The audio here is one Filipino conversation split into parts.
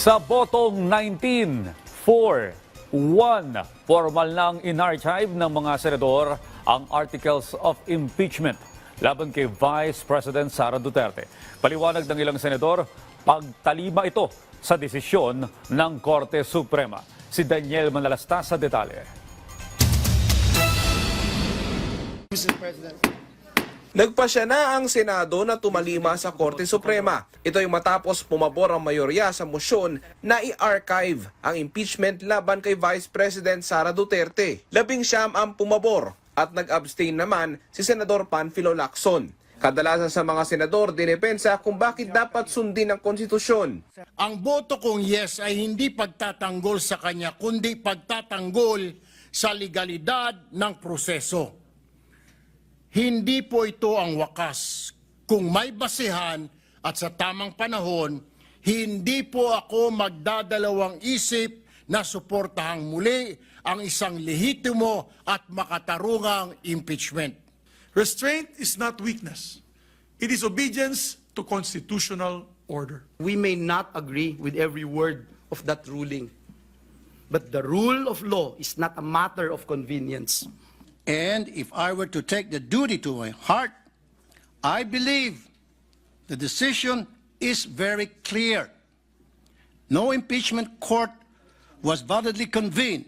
Sa botong 19-4-1, formal nang in-archive ng mga senador ang Articles of Impeachment laban kay Vice President Sara Duterte. Paliwanag ng ilang senador, pagtalima ito sa desisyon ng Korte Suprema. Si Daniel Manalastas sa detalye. Mr. President. Nagpasya na ang Senado na tumalima sa Korte Suprema. Ito ay matapos pumabor ang mayorya sa mosyon na i-archive ang impeachment laban kay Vice President Sara Duterte. 11 ang pumabor at nag-abstain naman si Senador Panfilo Lacson. Kadalasan sa mga senador dinepensa kung bakit dapat sundin ang konstitusyon. Ang boto kong yes ay hindi pagtatanggol sa kanya, kundi pagtatanggol sa legalidad ng proseso. Hindi po ito ang wakas. Kung may basehan at sa tamang panahon, hindi po ako magdadalawang isip na suportahang muli ang isang lehitimo at makatarungang impeachment. Restraint is not weakness. It is obedience to constitutional order. We may not agree with every word of that ruling, but the rule of law is not a matter of convenience. And if I were to take the duty to my heart, I believe the decision is very clear. No impeachment court was validly convened.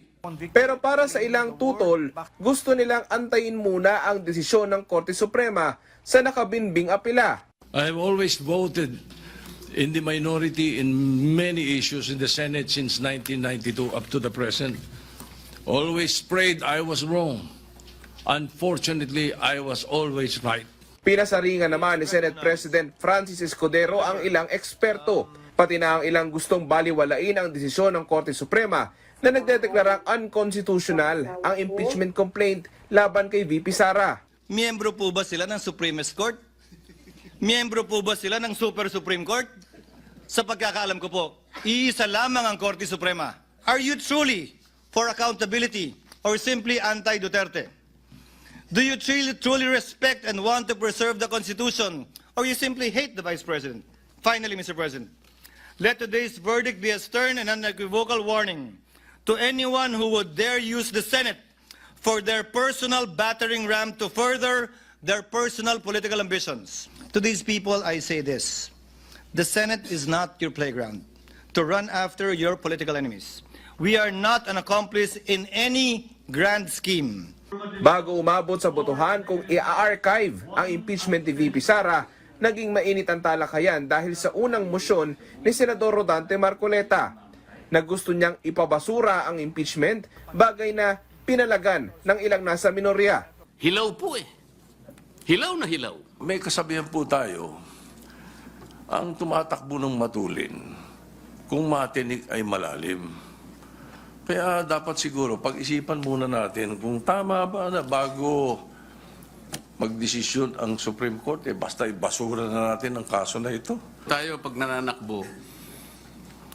Pero para sa ilang tutol, gusto nilang antayin muna ang desisyon ng Korte Suprema sa nakabinbing apela. I have always voted in the minority in many issues in the Senate since 1992 up to the present. Always prayed I was wrong. Unfortunately, I was always right. Pinasaringan naman ni Senate President Francis Escudero ang ilang eksperto, pati na ang ilang gustong baliwalain ang desisyon ng Korte Suprema na nagdedeklarang unconstitutional ang impeachment complaint laban kay VP Sara. Miyembro po ba sila ng Supremist Court? Miyembro po ba sila ng Super Supreme Court? Sa pagkakaalam ko po, iisa lamang ang Korte Suprema. Are you truly for accountability or simply anti-Duterte? Do you truly respect and want to preserve the Constitution, or you simply hate the Vice President? Finally, Mr. President, let today's verdict be a stern and unequivocal warning to anyone who would dare use the Senate for their personal battering ram to further their personal political ambitions. To these people, I say this: the Senate is not your playground to run after your political enemies. We are not an accomplice in any grand scheme. Bago umabot sa botohan kung i-archive ang impeachment ni VP Sara, naging mainit ang talakayan dahil sa unang mosyón ni Senador Rodante Marcoleta na gusto niyang ipabasura ang impeachment, bagay na pinalagan ng ilang nasa minorya. Hilaw po eh. Hilaw na hilaw. May kasabihan po tayo, ang tumatakbo ng matulin, kung matinik ay malalim. Kaya dapat siguro pag-isipan muna natin kung tama ba na bago magdesisyon ang Supreme Court, basta ibasura na natin ang kaso na ito. Tayo pag nananakbo,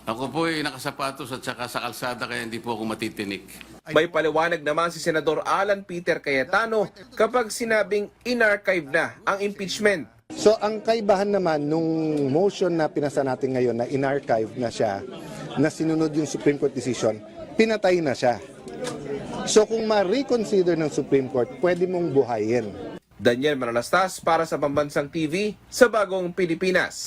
ako po ay nakasapatos at saka sa kalsada kaya hindi po ako matitinik. May paliwanag naman si Senador Alan Peter Cayetano kapag sinabing in-archive na ang impeachment. So ang kaibahan naman nung motion na pinasa natin ngayon na in-archive na siya, na sinunod yung Supreme Court decision, pinatay na siya. So kung ma-reconsider ng Supreme Court, pwede mong buhayin. Daniel Manalastas para sa Pambansang TV sa Bagong Pilipinas.